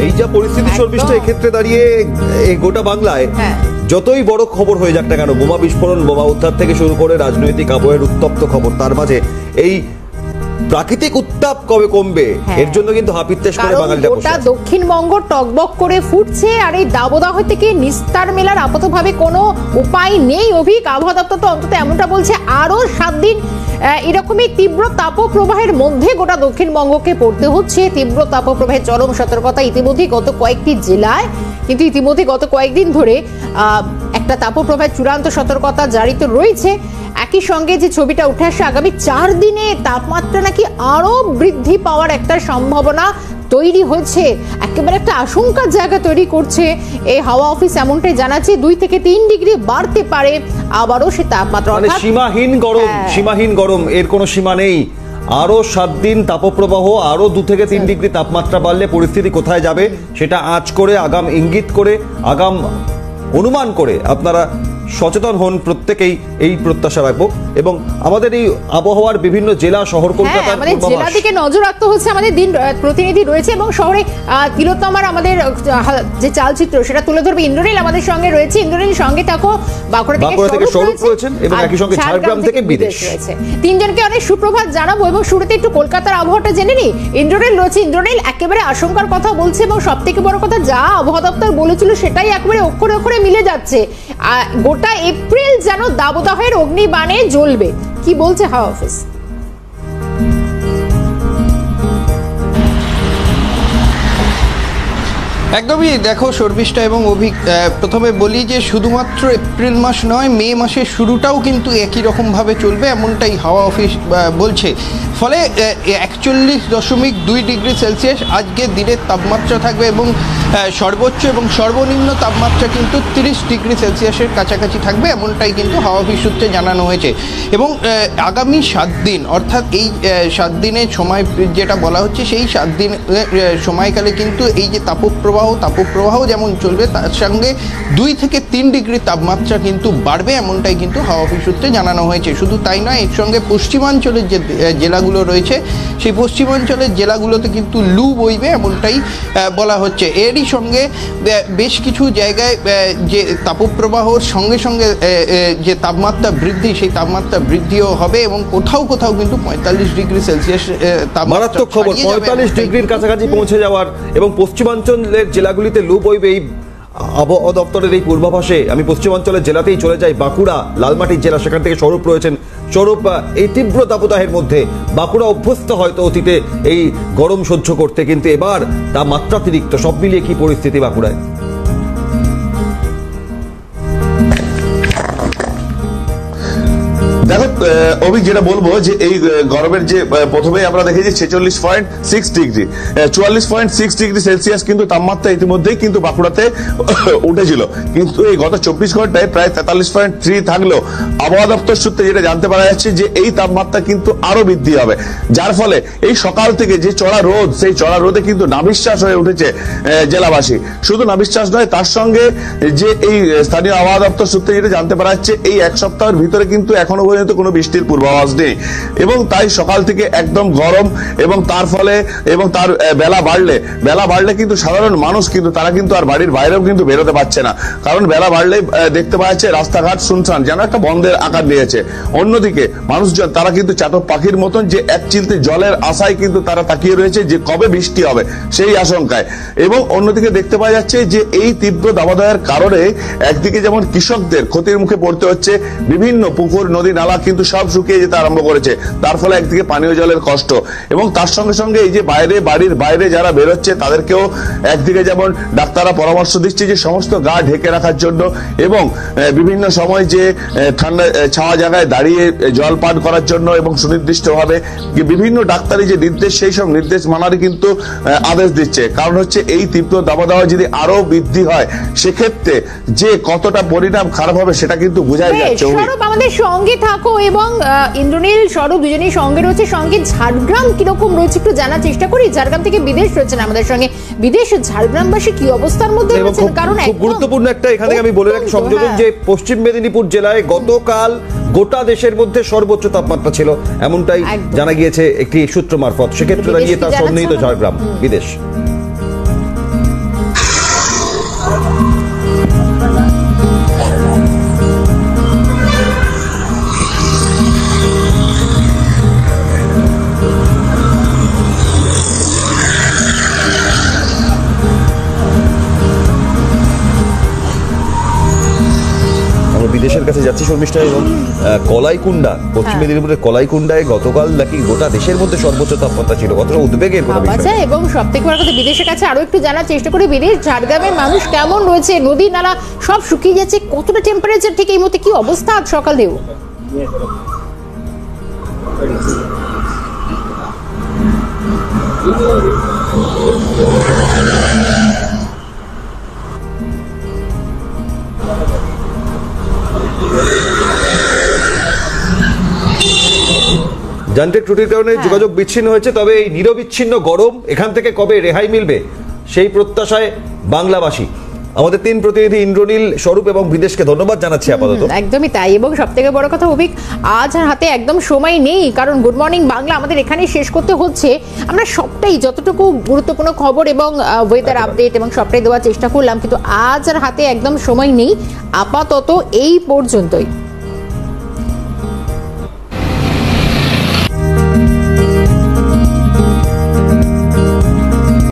এই যা পরিস্থিতি শর্মিষ্ঠ, এক্ষেত্রে দাঁড়িয়ে এই গোটা বাংলায় যতই বড় খবর হয়ে যাক না কেন, বোমা বিস্ফোরণ, বোমা উদ্ধার থেকে শুরু করে রাজনৈতিক আবহের উত্তপ্ত খবর, তার মাঝে এই প্রাকৃতিক উত্তাপ কবে কমবে এর জন্য কিন্তু হাপিত্তেশ করে বাঙালিরা বসে আছে। দক্ষিণবঙ্গ টকবক করে ফুটছে, আর এই দাবদাহ থেকে নিস্তার মেলার আপাতভাবে কোনো উপায় নেই। আবহাওয়া দপ্তর তো অন্তত এমনটা বলছে, আরো 7 দিন এরকমই তীব্র তাপপ্রবাহের মধ্যে গোটা দক্ষিণবঙ্গকে পড়তে হচ্ছে। তীব্র তাপপ্রবাহের চরম সতর্কতা ইতিমধ্যে গত কয়েকটি জেলায়, কিন্তু ইতিমধ্যে গত কয়েকদিন ধরে একটা তাপপ্রবাহের চূড়ান্ত সতর্কতা জারি তো রয়েছে। একই সঙ্গে যে ছবিটা উঠে আসে, আগামী 4 দিনে তাপমাত্রা নাকি আরো বৃদ্ধি পাওয়ার একটা সম্ভাবনা তৈরি হয়েছে, একেবারে একটা আশঙ্কার জায়গা তৈরি করছে এই হাওয়া অফিস। এমনটাই জানাচ্ছে 2 থেকে 3 ডিগ্রি বাড়তে পারে আবারও সে তাপমাত্রা। সীমাহীন গরম, এর কোনো সীমা নেই। আরো 7 দিন তাপপ্রবাহ, আরো 2 থেকে 3 ডিগ্রি তাপমাত্রা বাড়লে পরিস্থিতি কোথায় যাবে সেটা আঁচ করে, আগাম ইঙ্গিত করে, আগাম অনুমান করে আপনারা সচেতন হন। প্রত্যেকেই এই প্রত্যাশা রাখবো। এবং আমাদের এই আবহাওয়ার বিভিন্ন জেলা, শহর, কলকাতার জেলা দিকে নজর রাখতে হচ্ছে। আমাদের দিন প্রতিনিধি রয়েছে এবং শহরে তিলোত্তমার আমাদের যে চালচিত্র সেটা তুলে ধরবে ইন্দ্রনীল আমাদের সঙ্গে রয়েছে। ইন্দ্রনীল, সঙ্গে থাকো। বাঁকুড়া থেকে স্বরূপ রয়েছেন এবং একই সঙ্গে ঝাড়গ্রাম থেকে বিদেশ রয়েছে। তিনজনকে অনেক সুপ্রভাত জানাবো এবং শুরুতে একটু কলকাতার আবহাওয়াটা জেনে নি। ইন্দ্রনীল রয়েছে। ইন্দ্রনীল, একেবারে আশঙ্কার কথা বলছে এবং সব থেকে বড় কথা, যা আবহাওয়া দপ্তর বলেছিল সেটাই একেবারে অক্ষরে অক্ষরে মিলে যাচ্ছে। গোটা এপ্রিল যেন দাবদাহের অগ্নিবাণে জ্বলবে, কি বলছে হাওয়া অফিস? একদমই। দেখো শর্মিষ্ঠা এবং অভিক, প্রথমে বলি যে শুধুমাত্র এপ্রিল মাস নয়, মে মাসের শুরুটাও কিন্তু একই রকমভাবে চলবে, এমনটাই হাওয়া অফিস বলছে। ফলে 41.2 ডিগ্রি সেলসিয়াস আজকের দিনের তাপমাত্রা থাকবে এবং সর্বোচ্চ এবং সর্বনিম্ন তাপমাত্রা কিন্তু 30 ডিগ্রি সেলসিয়াসের কাছাকাছি থাকবে, এমনটাই কিন্তু হাওয়া অফিস সূত্রে জানানো হয়েছে। এবং আগামী 7 দিন, অর্থাৎ এই 7 দিনের সময় যেটা বলা হচ্ছে, সেই 7 দিন সময়কালে কিন্তু এই যে তাপপ্রবাহ যেমন চলবে, তার সঙ্গে 2 থেকে 3 ডিগ্রি তাপমাত্রা কিন্তু বাড়বে, এমনটাই কিন্তু হাওয়া অফিস সূত্রে জানানো হয়েছে। শুধু তাই নয়, এর সঙ্গে পশ্চিমাঞ্চলের যে জেলাগুলো রয়েছে, সেই পশ্চিমাঞ্চলের জেলাগুলোতে কিন্তু লু বইবে, এমনটাই বলা হচ্ছে। এরই সঙ্গে বেশ কিছু জায়গায় যে তাপপ্রবাহর সঙ্গে সঙ্গে যে তাপমাত্রা বৃদ্ধি, সেই তাপমাত্রা বৃদ্ধিও হবে এবং কোথাও কোথাও কিন্তু 45 ডিগ্রি সেলসিয়াস মারাত্মক খবর, 45 ডিগ্রির কাছাকাছি পৌঁছে যাওয়ার এবং পশ্চিমাঞ্চলের জেলাগুলিতে লু বইবে। এই আবহাওয়া দপ্তরের এই পূর্বাভাসে আমি পশ্চিমাঞ্চলের জেলাতেই চলে যাই, বাঁকুড়া, লালমাটির জেলা, সেখান থেকে স্বরূপ রয়েছেন। স্বরূপ, এই তীব্র তাপদাহের মধ্যে বাঁকুড়া অভ্যস্ত হয়তো অতীতে এই গরম সহ্য করতে, কিন্তু এবার তা মাত্রাতিরিক্ত। সব মিলিয়ে কি পরিস্থিতি বাঁকুড়ায়? দেখো অভিক, যেটা বলবো যে এই গরমের যে প্রথমে আমরা দেখেছি 46.6 ডিগ্রি, 44.6 ডিগ্রি সেলসিয়াস কিন্তু তাপমাত্রা ইতিমধ্যেই কিন্তু বাঁকুড়াতে উঠেছিল, কিন্তু এই গত 24 ঘন্টায় প্রায় 43.3 থাকলেও আবহাওয়া দপ্তর সূত্রে যেটা জানতে পারা যাচ্ছে যে এই তাপমাত্রা কিন্তু আরো বৃদ্ধি হবে, যার ফলে এই সকাল থেকে যে চড়া রোদ, সেই চড়া রোদে কিন্তু নাভিশ্বাস হয়ে উঠেছে জেলাবাসী। শুধু নাভিশ্বাস নয়, তার সঙ্গে যে এই স্থানীয় আবহাওয়া দপ্তর সূত্রে যেটা জানতে পারা যাচ্ছে, এই এক সপ্তাহের ভিতরে কিন্তু এখনো পর্যন্ত কোনো বৃষ্টির পূর্বাভাস নেই এবং তাই সকাল থেকে একদম গরম। এবং তার ফলে এবং তার বেলা বাড়লে কিন্তু সাধারণ মানুষ কিন্তু তারা কিন্তু আর বাড়ির বাইরেও কিন্তু বেরোতে পারছে না, কারণ বেলা বাড়লে দেখতে পাওয়া যাচ্ছে রাস্তাঘাট শুনশান, যেন একটা বন্ধের আকার নিয়েছে। অন্যদিকে মানুষজন তারা কিন্তু চাতক পাখির মতন যে এক চিলতে জলের আশায় কিন্তু তারা তাকিয়ে রয়েছে যে কবে বৃষ্টি হবে, সেই আশঙ্কায়। এবং অন্যদিকে দেখতে পাওয়া যাচ্ছে যে এই তীব্র দাবদাহের কারণে একদিকে যেমন কৃষকদের ক্ষতির মুখে পড়তে হচ্ছে, বিভিন্ন পুকুর, নদী, নালা কিন্তু সব শুকিয়ে যেতে আরম্ভ করেছে, তার ফলে একদিকে পানীয় জলের কষ্ট এবং তার সঙ্গে সঙ্গে এই যে বাড়ির বাইরে যারা বেরোচ্ছে তাদেরকেও একদিকে যেমন ডাক্তাররা পরামর্শ দিচ্ছে যে সমস্ত গা ঢেকে রাখার জন্য এবং বিভিন্ন সময় যে ঠান্ডা ছাওয়া জায়গায় দাঁড়িয়ে জল পান করার জন্য এবং সুনির্দিষ্টভাবে বিভিন্ন ডাক্তারি যে নির্দেশ, সেই সব নির্দেশ মানারই কিন্তু আদেশ দিচ্ছে। কারণ হচ্ছে এই তীব্র দাবদাহ যদি আরো বৃদ্ধি হয়, সেক্ষেত্রে যে কতটা পরিণাম খারাপ হবে সেটা কিন্তু বোঝাই যাচ্ছে। আমাদের সঙ্গে কাকু এবং ইন্দ্রনীল স্বরূপ দুজনেই সঙ্গে রয়েছে, সঙ্গে ঝাড়গ্রাম কিরকম রয়েছে একটু জানার চেষ্টা করি। ঝাড়গ্রাম থেকে বিদেশ রয়েছেন আমাদের সঙ্গে। বিদেশ ঝাড়গ্রামবাসী কি অবস্থার মধ্যে রয়েছেন? কারণ খুব গুরুত্বপূর্ণ একটা এখানে আমি বলে রাখি সংযোজন যে পশ্চিম মেদিনীপুর জেলায় গতকাল গোটা দেশের মধ্যে সর্বোচ্চ তাপমাত্রা ছিল, এমনটাই জানা গিয়েছে একটি সূত্র মারফত। সেক্ষেত্রে দাঁড়িয়ে তার সন্নিহিত ঝাড়গ্রাম বিদেশ। বিদেশের কাছে যাচ্ছি শর্মিষ্ঠা, এবং কলাইকুণ্ডা, পশ্চিম মেদিনীপুরের কলাইকুণ্ডায় গতকাল নাকি গোটা দেশের মধ্যে সর্বোচ্চ তাপমাত্রা ছিল। কতটা উদ্বেগের কোনো বিষয়। এবং সব থেকে বড় কথা বিদেশের কাছে আরো একটু জানার চেষ্টা করি, বিদেশ ঝাড়গ্রামের মানুষ কেমন রয়েছে? নদী নালা সব শুকিয়ে যাচ্ছে, কতটা টেম্পারেচার ঠিক এই মুহূর্তে, কি অবস্থা আজ সকালেও? যান্ত্রিক ত্রুটির কারণে যোগাযোগ বিচ্ছিন্ন হয়েছে, তবে এই নিরবিচ্ছিন্ন গরম এখান থেকে কবে রেহাই মিলবে সেই প্রত্যাশায় বাংলাবাসী। আমাদের তিন প্রতিনিধি ইন্দ্রনীল, স্বরূপ এবং বিদেশকে ধন্যবাদ জানাচ্ছি আপাতত। একদমই তাই, এবং সব থেকে বড় কথা অভিক, আজ হাতে একদম সময় নেই, কারণ গুড মর্নিং বাংলা আমাদের এখানেই শেষ করতে হচ্ছে। আমরা সবটাই যতটুকু গুরুত্বপূর্ণ খবর এবং ওয়েদার আপডেট এবং সবটাই দেওয়ার চেষ্টা করলাম, কিন্তু আজ আর হাতে একদম সময় নেই। আপাতত এই পর্যন্তই।